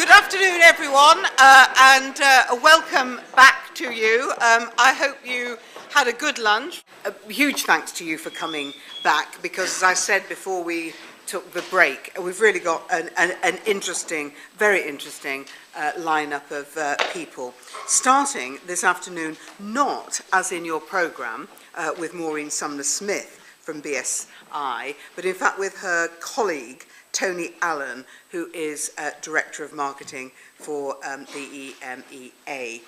Good afternoon, everyone, and a welcome back to you. I hope you had a good lunch. A huge thanks to you for coming back, because as I said before we took the break, we've really got an interesting, very interesting lineup of people. Starting this afternoon, not as in your programme, with Maureen Sumner-Smith from BSI, but in fact with her colleague, Toni Allen, who is Director of Marketing for the EMEA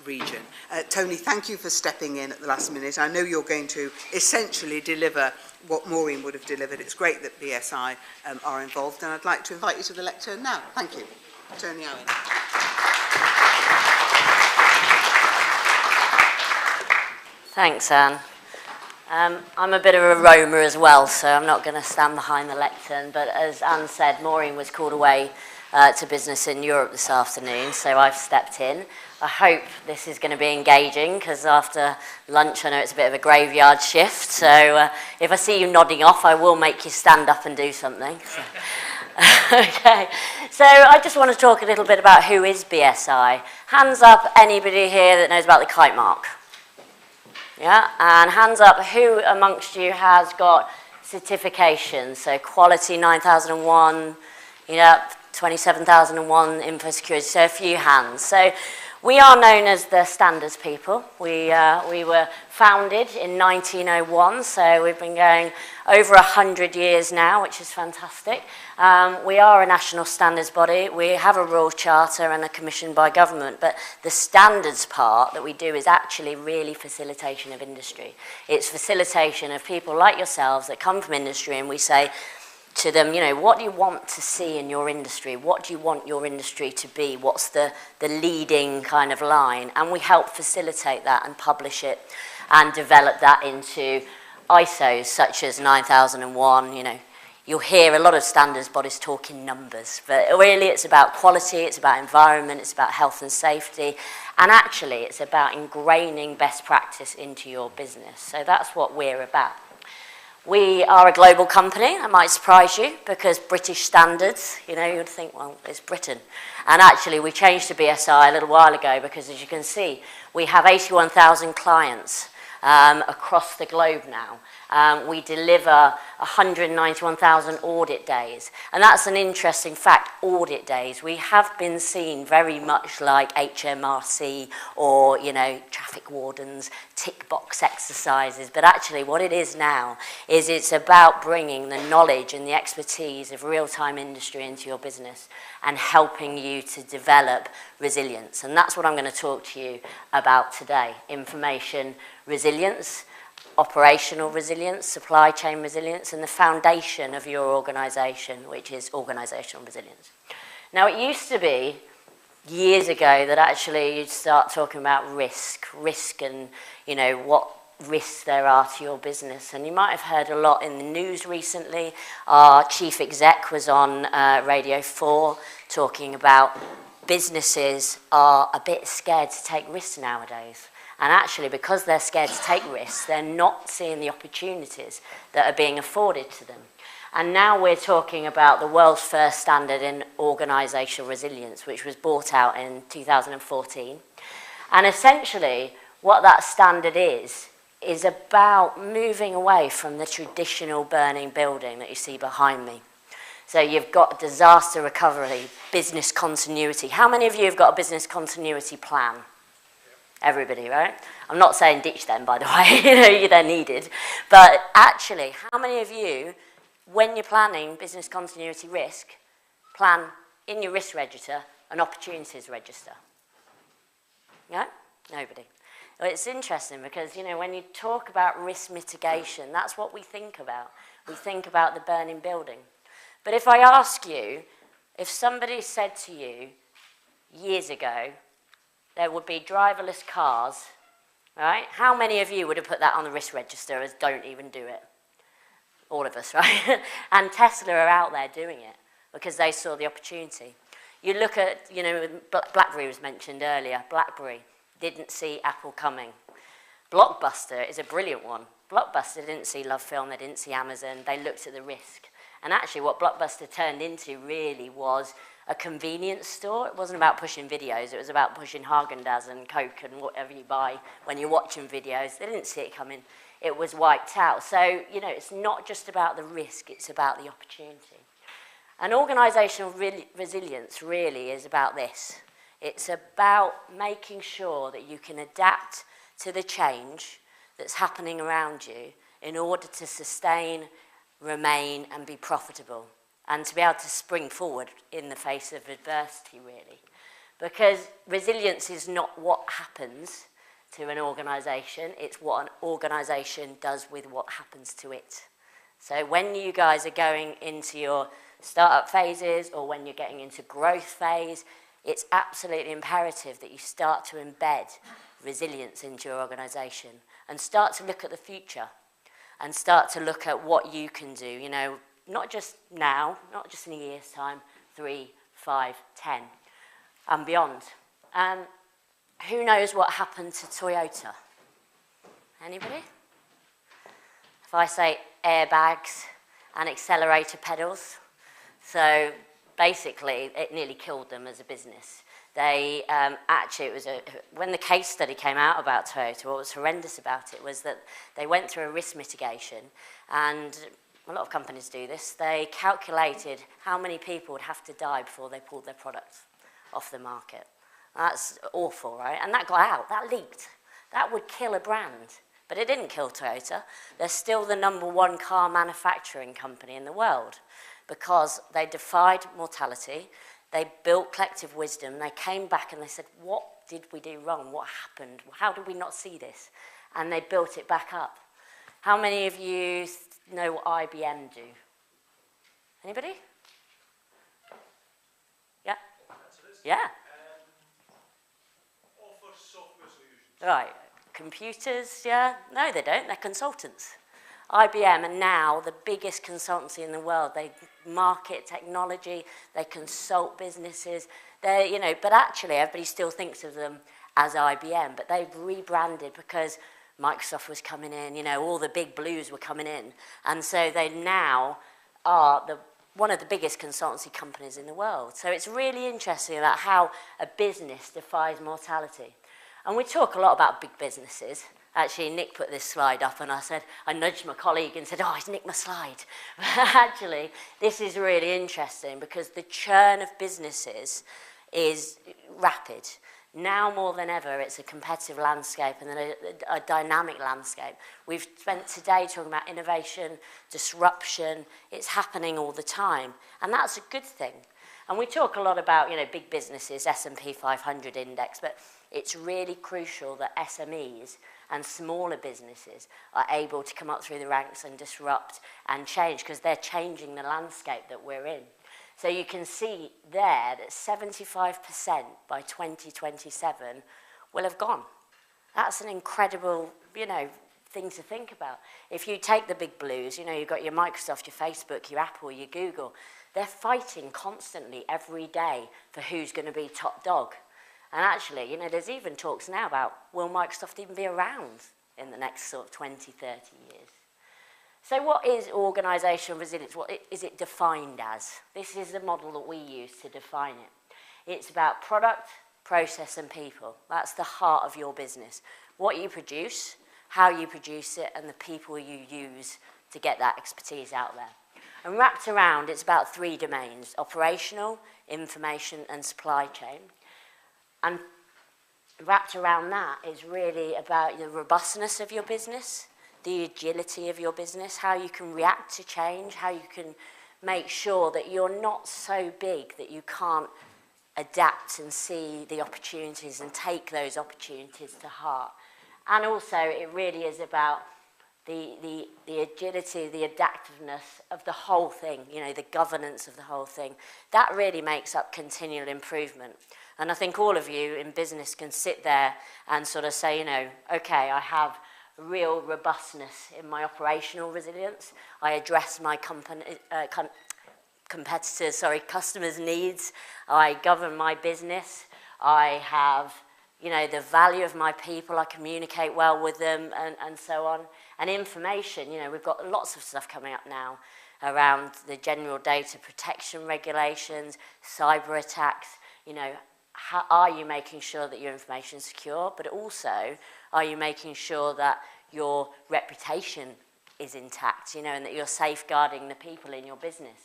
region. Toni, thank you for stepping in at the last minute. I know you're going to essentially deliver what Maureen would have delivered. It's great that BSI are involved, and I'd like to invite you to the lectern now. Thank you. Toni Allen. Thanks, Anne. I'm a bit of a roamer as well, so I'm not going to stand behind the lectern, but as Anne said, Maureen was called away to business in Europe this afternoon, so I've stepped in. I hope this is going to be engaging, because after lunch I know it's a bit of a graveyard shift, so if I see you nodding off, I will make you stand up and do something. So. Okay, so I just want to talk a little bit about who is BSI. Hands up anybody here that knows about the kite mark. Yeah, and hands up, who amongst you has got certifications? So quality 9001, 27001, info security, so a few hands. So we are known as the standards people. We were founded in 1901, so we've been going over 100 years now, which is fantastic. We are a national standards body. We have a Royal Charter and are commissioned by government, but the standards part that we do is actually really facilitation of industry. It's facilitation of people like yourselves that come from industry, and we say to them, what do you want to see in your industry? What do you want your industry to be? What's the leading kind of line? And we help facilitate that and publish it and develop that into ISOs such as 9001, You'll hear a lot of standards bodies talk in numbers, but really it's about quality, it's about environment, it's about health and safety, and actually it's about ingraining best practice into your business. So that's what we're about. We are a global company. That might surprise you, because British standards, you'd think, well, it's Britain. And actually we changed to BSI a little while ago, because as you can see, we have 81,000 clients across the globe now. We deliver 191,000 audit days. And that's an interesting fact, audit days. We have been seen very much like HMRC or, traffic wardens, tick box exercises. But actually what it is now is it's about bringing the knowledge and the expertise of real-time industry into your business and helping you to develop resilience. And that's what I'm going to talk to you about today. Information resilience, operational resilience, supply chain resilience, and the foundation of your organisation, which is organisational resilience. Now, it used to be years ago that actually you'd start talking about risk and, what risks there are to your business. And you might have heard a lot in the news recently. Our chief exec was on Radio 4 talking about businesses are a bit scared to take risks nowadays. And actually, because they're scared to take risks, they're not seeing the opportunities that are being afforded to them. And now we're talking about the world's first standard in organisational resilience, which was brought out in 2014. And essentially, what that standard is about moving away from the traditional burning building that you see behind me. So you've got disaster recovery, business continuity. How many of you have got a business continuity plan? Everybody, right? I'm not saying ditch them, by the way, they're needed. But actually, how many of you, when you're planning business continuity risk, plan in your risk register an opportunities register? No? Nobody. Well, it's interesting because, when you talk about risk mitigation, that's what we think about. We think about the burning building. But if I ask you, if somebody said to you years ago, there would be driverless cars, right? How many of you would have put that on the risk register as don't even do it? All of us, right? And Tesla are out there doing it because they saw the opportunity. You look at, BlackBerry was mentioned earlier. BlackBerry didn't see Apple coming. Blockbuster is a brilliant one. Blockbuster didn't see LoveFilm, they didn't see Amazon, they looked at the risk. And actually what Blockbuster turned into really was a convenience store. It wasn't about pushing videos, it was about pushing Haagen-Dazs and Coke and whatever you buy when you're watching videos. They didn't see it coming. It was wiped out. So, you know, it's not just about the risk, it's about the opportunity. And organisational resilience really is about this. It's about making sure that you can adapt to the change that's happening around you in order to sustain, remain and be profitable, and to be able to spring forward in the face of adversity, really. Because resilience is not what happens to an organisation, it's what an organisation does with what happens to it. So when you guys are going into your startup phases or when you're getting into growth phase, it's absolutely imperative that you start to embed resilience into your organisation and start to look at the future and start to look at what you can do, you know, not just now, not just in a year's time, 3, 5, 10, and beyond. Who knows what happened to Toyota? Anybody? If I say airbags and accelerator pedals, so basically it nearly killed them as a business. They actually, it was when the case study came out about Toyota, what was horrendous about it was that they went through a risk mitigation, and a lot of companies do this. They calculated how many people would have to die before they pulled their products off the market. That's awful, right? And that got out, that leaked. That would kill a brand. But it didn't kill Toyota. They're still the #1 car manufacturing company in the world because they defied mortality. They built collective wisdom. They came back and they said, what did we do wrong? What happened? How did we not see this? And they built it back up. How many of you know what IBM do? Anybody? Yeah? Yeah. Offer software solutions. Right. Computers, yeah? No, they don't. They're consultants. IBM are now the biggest consultancy in the world. They market technology, they consult businesses. They're, you know, but actually everybody still thinks of them as IBM, but they've rebranded because Microsoft was coming in, you know, all the big blues were coming in. And so they now are one of the biggest consultancy companies in the world. So it's really interesting about how a business defies mortality. And we talk a lot about big businesses. Actually, Nick put this slide up and I nudged my colleague and said, oh, he's nicked my slide. But actually, this is really interesting because the churn of businesses is rapid. Now more than ever, it's a competitive landscape and then a dynamic landscape. We've spent today talking about innovation, disruption. It's happening all the time. And that's a good thing. And we talk a lot about, you know, big businesses, S&P 500 index, but it's really crucial that SMEs and smaller businesses are able to come up through the ranks and disrupt and change because they're changing the landscape that we're in. So you can see there that 75% by 2027 will have gone. That's an incredible, you know, thing to think about. If you take the big blues, you know, you've got your Microsoft, your Facebook, your Apple, your Google, they're fighting constantly every day for who's going to be top dog. And actually, you know, there's even talks now about will Microsoft even be around in the next sort of 20, 30 years. So what is organisational resilience? What is it defined as? This is the model that we use to define it. It's about product, process and people. That's the heart of your business. What you produce, how you produce it, and the people you use to get that expertise out there. And wrapped around, it's about 3 domains: operational, information and supply chain. And wrapped around that is really about the robustness of your business, the agility of your business, how you can react to change, how you can make sure that you're not so big that you can't adapt and see the opportunities and take those opportunities to heart. And also it really is about the agility, the adaptiveness of the whole thing, you know, the governance of the whole thing. That really makes up continual improvement. And I think all of you in business can sit there and sort of say, you know, okay, I have real robustness in my operational resilience. I address my customers' needs. I govern my business. I have, you know, the value of my people. I communicate well with them and so on. And information, you know, we've got lots of stuff coming up now around the general data protection regulations, cyber attacks, you know, how are you making sure that your information is secure, but also are you making sure that your reputation is intact, you know, and that you're safeguarding the people in your business.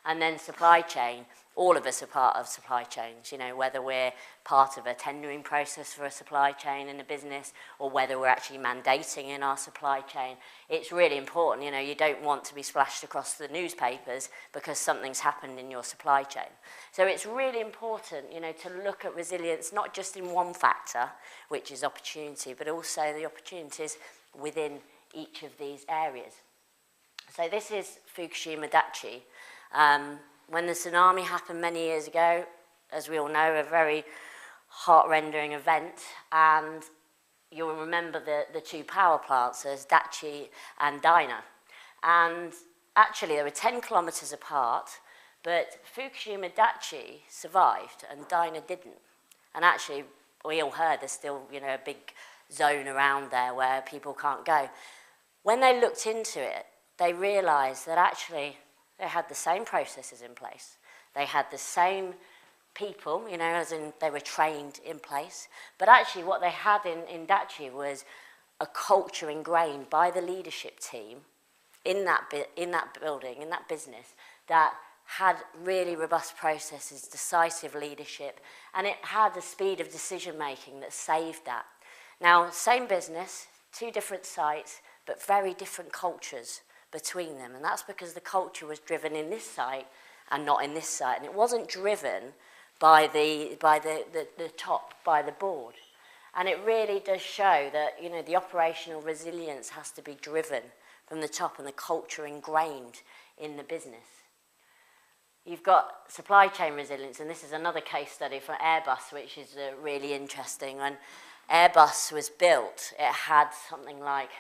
And then supply chain, all of us are part of supply chains, you know, whether we're part of a tendering process for a supply chain in a business or whether we're actually mandating in our supply chain. It's really important, you know, you don't want to be splashed across the newspapers because something's happened in your supply chain. So it's really important, you know, to look at resilience not just in one factor, which is opportunity, but also the opportunities within each of these areas. So this is Fukushima Daiichi. When the tsunami happened many years ago, as we all know, a very heart-rending event, and you'll remember the two power plants as Daiichi and Dyna. And actually, they were 10 kilometers apart, but Fukushima Daiichi survived and Dyna didn't. And actually, we all heard there's still, you know, a big zone around there where people can't go. When they looked into it, they realized that actually they had the same processes in place. They had the same people, you know, as in they were trained in place. But actually what they had in Daiichi was a culture ingrained by the leadership team in that building, in that business, that had really robust processes, decisive leadership, and it had the speed of decision-making that saved that. Now, same business, two different sites, but very different cultures between them, and that's because the culture was driven in this site and not in this site, and it wasn't driven by the top, by the board. And it really does show that, you know, the operational resilience has to be driven from the top and the culture ingrained in the business. You've got supply chain resilience, and this is another case study for Airbus, which is really interesting. When Airbus was built, it had something like,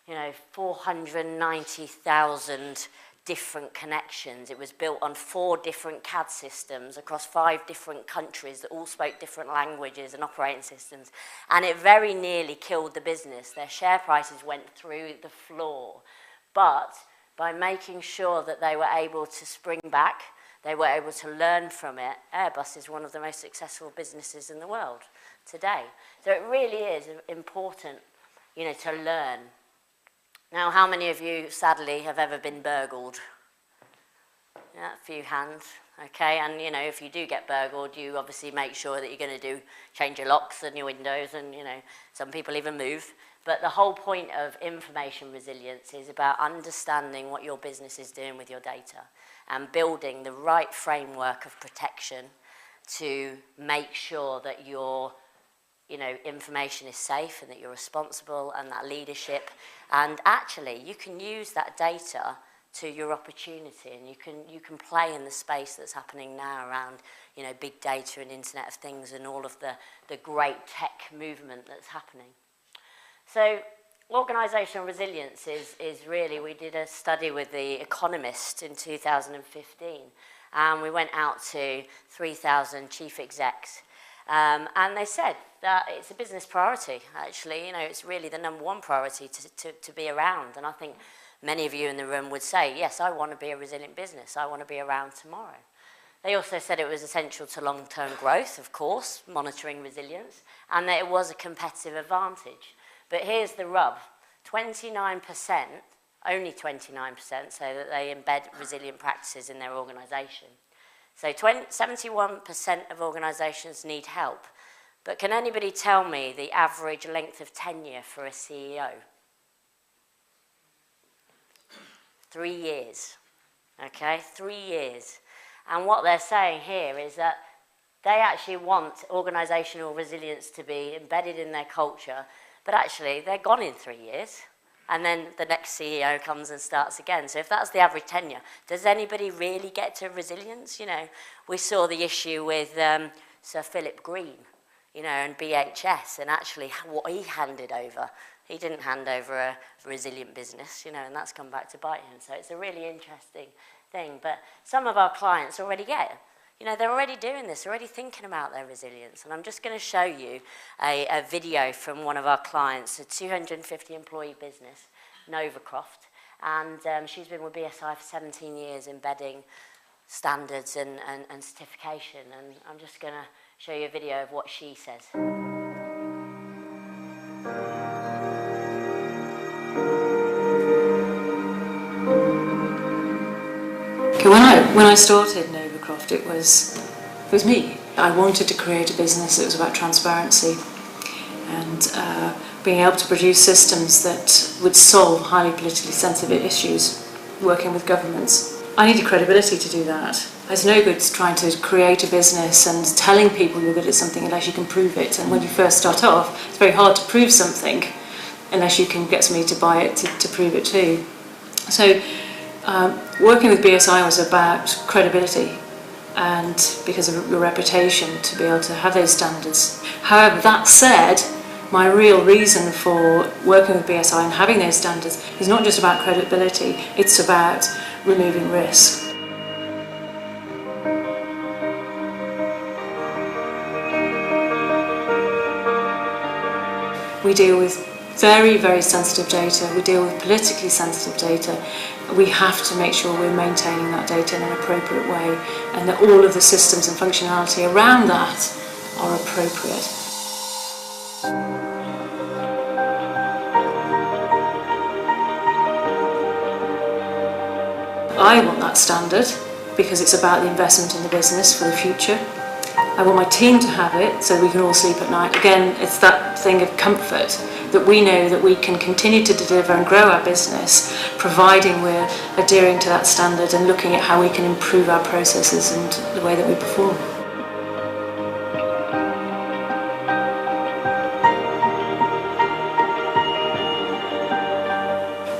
you know, 490,000 different connections. It was built on 4 different CAD systems across 5 different countries that all spoke different languages and operating systems. And it very nearly killed the business. Their share prices went through the floor. But by making sure that they were able to spring back, they were able to learn from it, Airbus is one of the most successful businesses in the world today. So it really is important, you know, to learn. Now, how many of you, sadly, have ever been burgled? Yeah, a few hands, okay. And, you know, if you do get burgled, you obviously make sure that you're going to change your locks and your windows, and, you know, some people even move. But the whole point of information resilience is about understanding what your business is doing with your data and building the right framework of protection to make sure that your, you know, information is safe and that you're responsible and that leadership. And actually, you can use that data to your opportunity, and you can play in the space that's happening now around, you know, big data and Internet of Things and all of the great tech movement that's happening. So organisational resilience is really, we did a study with The Economist in 2015, and we went out to 3,000 chief execs, and they said that it's a business priority, actually. You know, it's really the number one priority to be around. And I think many of you in the room would say, yes, I want to be a resilient business. I want to be around tomorrow. They also said it was essential to long-term growth, of course, monitoring resilience, and that it was a competitive advantage. But here's the rub. 29%, only 29%, say that they embed resilient practices in their organisation. So 71% of organisations need help. But can anybody tell me the average length of tenure for a CEO? 3 years, okay, 3 years. And what they're saying here is that they actually want organisational resilience to be embedded in their culture, but actually they're gone in 3 years, and then the next CEO comes and starts again. So if that's the average tenure, does anybody really get to resilience? You know, we saw the issue with Sir Philip Green, you know, and BHS, and actually what he handed over. He didn't hand over a resilient business, you know, and that's come back to bite him. So it's a really interesting thing. But some of our clients already get it. You know, they're already doing this, already thinking about their resilience. And I'm just going to show you a video from one of our clients, a 250 employee business. Novacroft, and she's been with BSI for 17 years embedding standards and certification, and I'm just going to show you a video of what she says. When I started Novacroft, it was me. I wanted to create a business that was about transparency and being able to produce systems that would solve highly politically sensitive issues, working with governments. I needed credibility to do that. There's no good trying to create a business and telling people you're good at something unless you can prove it. And when you first start off, it's very hard to prove something unless you can get somebody to buy it to prove it too. So working with BSI was about credibility and because of your reputation to be able to have those standards. However, that said, my real reason for working with BSI and having those standards is not just about credibility, it's about removing risk. We deal with very, very sensitive data. We deal with politically sensitive data. We have to make sure we're maintaining that data in an appropriate way and that all of the systems and functionality around that are appropriate. I want that standard because it's about the investment in the business for the future. I want my team to have it so we can all sleep at night. Again, it's that thing of comfort that we know that we can continue to deliver and grow our business, providing we're adhering to that standard and looking at how we can improve our processes and the way that we perform.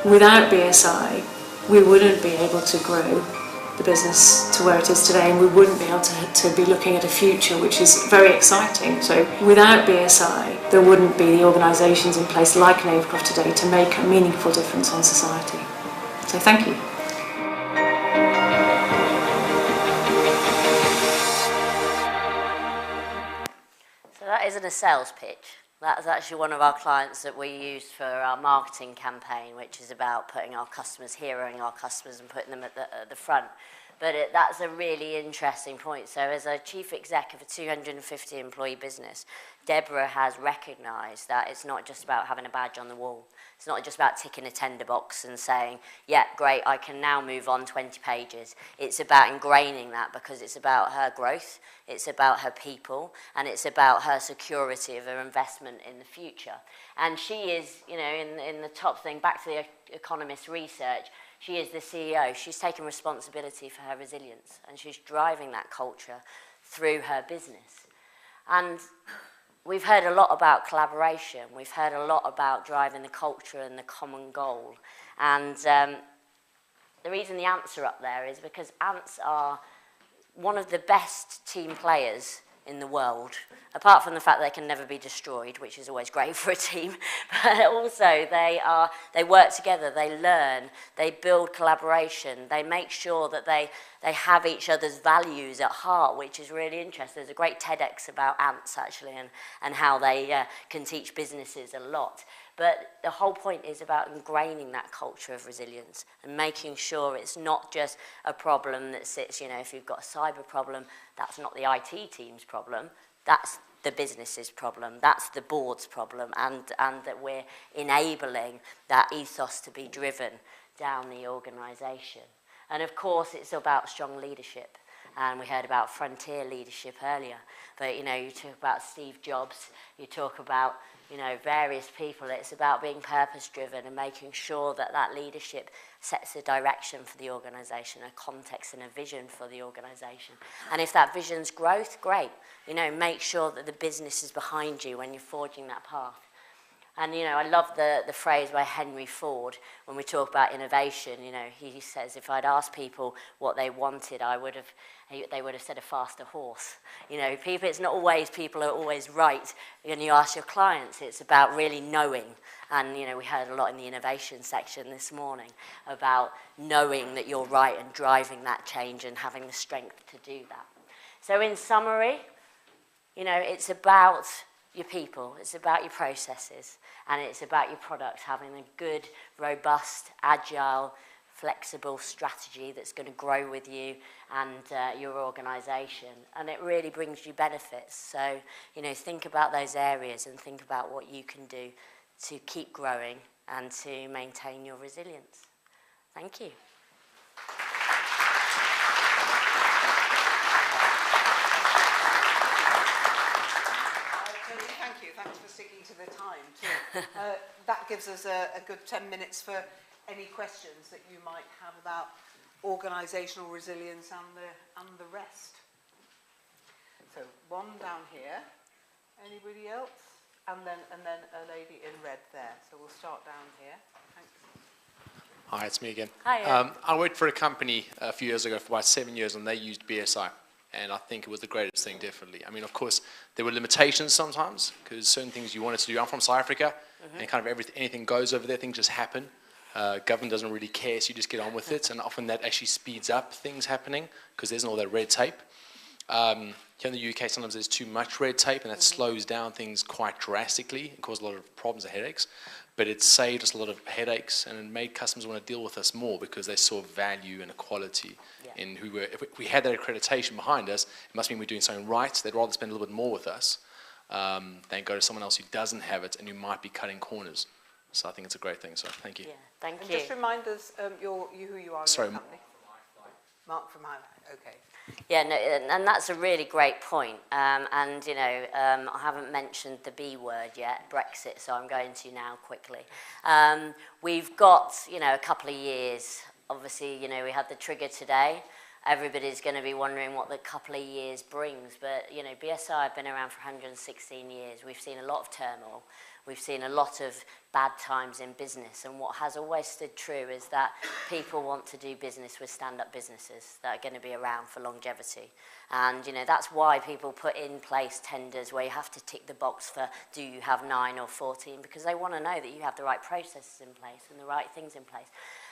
Without BSI, we wouldn't be able to grow the business to where it is today, and we wouldn't be able to be looking at a future which is very exciting. So without BSI, there wouldn't be the organisations in place like Novacroft today to make a meaningful difference on society. So thank you. So that isn't a sales pitch. That's actually one of our clients that we use for our marketing campaign, which is about putting our customers, heroing our customers and putting them at the front. But that's a really interesting point. So as a chief exec of a 250 employee business, Deborah has recognised that it's not just about having a badge on the wall. It's not just about ticking a tender box and saying, yeah, great, I can now move on 20 pages. It's about ingraining that because it's about her growth, it's about her people, and it's about her security of her investment in the future. And she is, you know, in the top thing, back to the Economist research, she is the CEO. She's taken responsibility for her resilience, and she's driving that culture through her business. And we've heard a lot about collaboration. We've heard a lot about driving the culture and the common goal. And the reason the ants are up there is because ants are one of the best team players in the world, apart from the fact they can never be destroyed, which is always great for a team, but also they work together, they learn, they build collaboration, they make sure that they have each other's values at heart, which is really interesting. There's a great TEDx about ants, actually, and how they can teach businesses a lot. But the whole point is about ingraining that culture of resilience and making sure it's not just a problem that sits, you know, if you've got a cyber problem, that's not the IT team's problem, that's the business's problem, that's the board's problem, and that we're enabling that ethos to be driven down the organisation. And of course, it's about strong leadership. And we heard about frontier leadership earlier. But, you know, you talk about Steve Jobs, you talk about, you know, various people. It's about being purpose-driven and making sure that that leadership sets a direction for the organisation, a context and a vision for the organisation. And if that vision's growth, great. You know, make sure that the business is behind you when you're forging that path. And, you know, I love the phrase by Henry Ford when we talk about innovation. You know, he says, if I'd asked people what they wanted, they would have said a faster horse. You know, it's not always people are always right. When you ask your clients, it's about really knowing. And, you know, we heard a lot in the innovation section this morning about knowing that you're right and driving that change and having the strength to do that. So in summary, you know, it's about your people, it's about your processes, and it's about your product having a good, robust, agile, flexible strategy that's going to grow with you and your organisation, and it really brings you benefits. So, you know, think about those areas and think about what you can do to keep growing and to maintain your resilience. Thank you. Thank you. Thanks for sticking to the time too. That gives us a good 10 minutes for any questions that you might have about organisational resilience and the rest. So one down here. Anybody else? And then a lady in red there. So we'll start down here. Thanks. Hi, it's me again. Hi. I worked for a company a few years ago for about 7 years, and they used BSI. And I think it was the greatest thing, definitely. I mean, of course, there were limitations sometimes, because certain things you wanted to do. I'm from South Africa, and kind of anything goes over there. Things just happen. Government doesn't really care, so you just get on with it. And often that actually speeds up things happening, because there's all that red tape. Here in the UK, sometimes there's too much red tape, and that slows down things quite drastically and causes a lot of problems and headaches. But it saved us a lot of headaches, and it made customers want to deal with us more because they saw value and equality in who we were. If we had that accreditation behind us, it must mean we're doing something right. They'd rather spend a little bit more with us than go to someone else who doesn't have it and who might be cutting corners. So I think it's a great thing. So thank you. Yeah, thank And you. just remind us who you are in Sorry, your company. Mark from Highland. Okay. Yeah, no, and that's a really great point. And, you know, I haven't mentioned the B word yet, Brexit, so I'm going to now quickly. We've got, you know, a couple of years. Obviously, you know, we had the trigger today. Everybody's going to be wondering what the couple of years brings. But, you know, BSI have been around for 116 years. We've seen a lot of turmoil. We've seen a lot of bad times in business, and what has always stood true is that people want to do business with stand-up businesses that are going to be around for longevity. And, you know, that's why people put in place tenders where you have to tick the box for do you have 9 or 14, because they want to know that you have the right processes in place and the right things in place.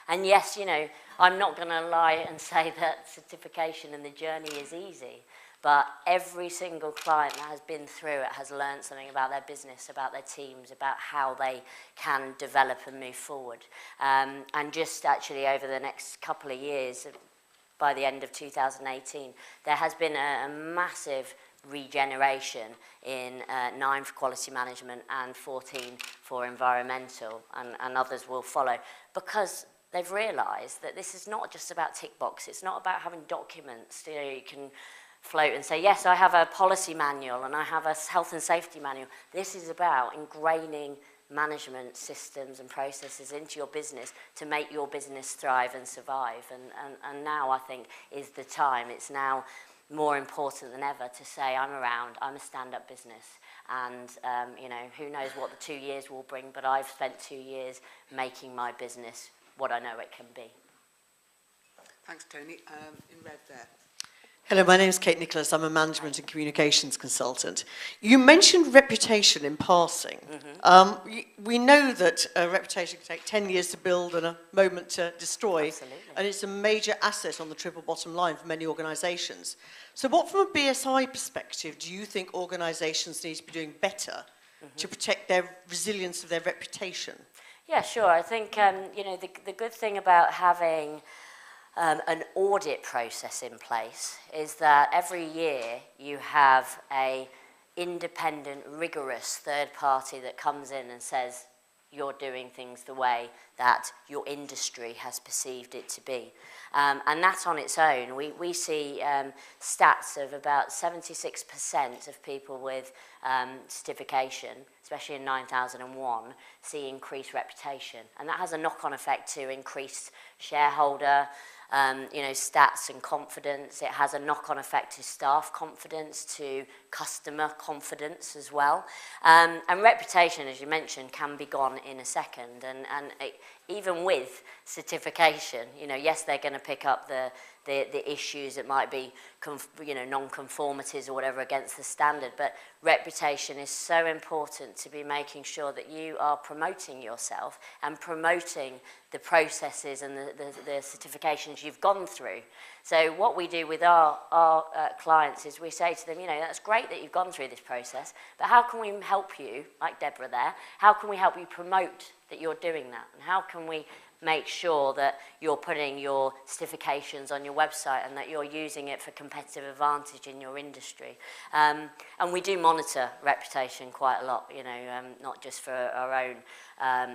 And yes, you know, I'm not going to lie and say that certification and the journey is easy. But every single client that has been through it has learned something about their business, about their teams, about how they can develop and move forward. And just actually over the next couple of years, by the end of 2018, there has been a massive regeneration in 9 for quality management and 14 for environmental, and others will follow, because they've realised that this is not just about tick box. It's not about having documents. You know, you can float and say, yes, I have a policy manual and I have a health and safety manual. This is about ingraining management systems and processes into your business to make your business thrive and survive. And now I think is the time. It's now more important than ever to say, I'm around, I'm a stand-up business. And, you know, who knows what the 2 years will bring, but I've spent 2 years making my business what I know it can be. Thanks, Tony. In red there. Hello, my name is Kate Nicholas. I'm a management and communications consultant. You mentioned reputation in passing. We know that a reputation can take 10 years to build and a moment to destroy. Absolutely. And it's a major asset on the triple bottom line for many organisations. So what, from a BSI perspective, do you think organisations need to be doing better to protect their resilience of their reputation? Yeah, sure. I think, you know, the good thing about having an audit process in place is that every year you have a independent, rigorous third party that comes in and says you're doing things the way that your industry has perceived it to be. And that on its own, we see stats of about 76% of people with certification, especially in 9001, see increased reputation. And that has a knock-on effect to increased shareholder you know, stats and confidence. It has a knock-on effect to staff confidence, to customer confidence as well. And reputation, as you mentioned, can be gone in a second. And even with certification, you know, yes, they're going to pick up the issues that might be, you know, non-conformities or whatever against the standard, but reputation is so important to be making sure that you are promoting yourself and promoting the processes and the certifications you've gone through. So what we do with our clients is we say to them, you know, that's great that you've gone through this process, but how can we help you, like Deborah there, how can we help you promote that you're doing that? And how can we make sure that you're putting your certifications on your website and that you're using it for competitive advantage in your industry? And we do monitor reputation quite a lot, you know, not just for our own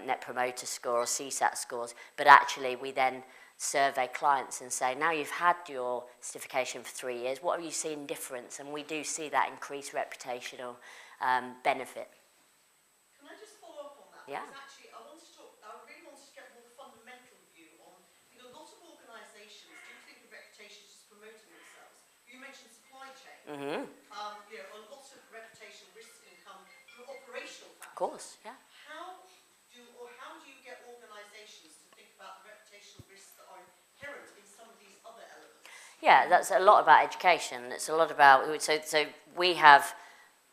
Net Promoter Score or CSAT scores, but actually we then survey clients and say, now you've had your certification for 3 years, what have you seen difference? And we do see that increased reputational benefit. Can I just follow up on that? Yeah. Because actually, I really wanted to get a more fundamental view on, because a lot of organisations do think of reputation as just promoting themselves. You mentioned supply chain. Mm-hmm. You know, a lot of reputational risks can come from operational factors. Of course, yeah. How do you get organisations to think about the reputational risks that are inherent in some of these other elements? Yeah, that's a lot about education. It's a lot about, so we have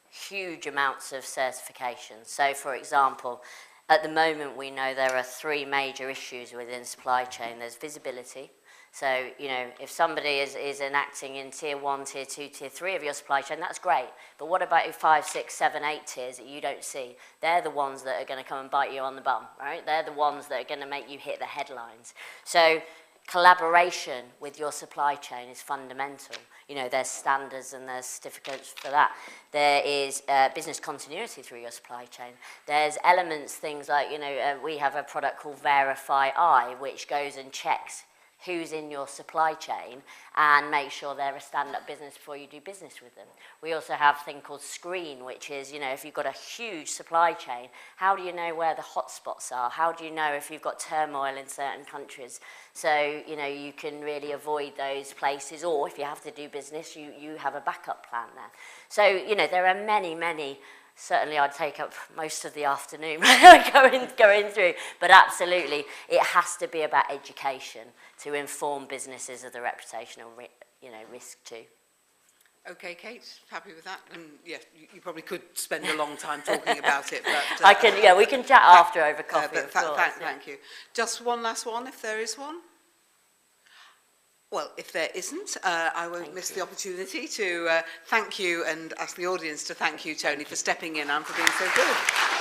huge amounts of certifications. So for example, at the moment we know there are 3 major issues within supply chain. There's visibility. So, you know, if somebody is enacting in tier 1, tier 2, tier 3 of your supply chain, that's great. But what about your 5, 6, 7, 8 tiers that you don't see? They're the ones that are going to come and bite you on the bum, right? They're the ones that are going to make you hit the headlines. So collaboration with your supply chain is fundamental. You know, there's standards and there's certificates for that. There is business continuity through your supply chain. There's elements, things like, you know, we have a product called Verify I, which goes and checks who's in your supply chain and make sure they're a stand-up business before you do business with them. We also have a thing called Screen, which is, you know, if you've got a huge supply chain, how do you know where the hotspots are? How do you know if you've got turmoil in certain countries? So, you know, you can really avoid those places, or if you have to do business, you have a backup plan there. So, you know, there are many, certainly I'd take up most of the afternoon going through, but absolutely, it has to be about education to inform businesses of the reputational risk too. Okay, Kate, happy with that? And yeah, you probably could spend a long time talking about it, but... we can chat after over coffee, of course. Thank you. Just one last one, if there is one. Well, if there isn't, I won't miss the opportunity to thank you and ask the audience to thank you, Toni, for stepping in and for being so good.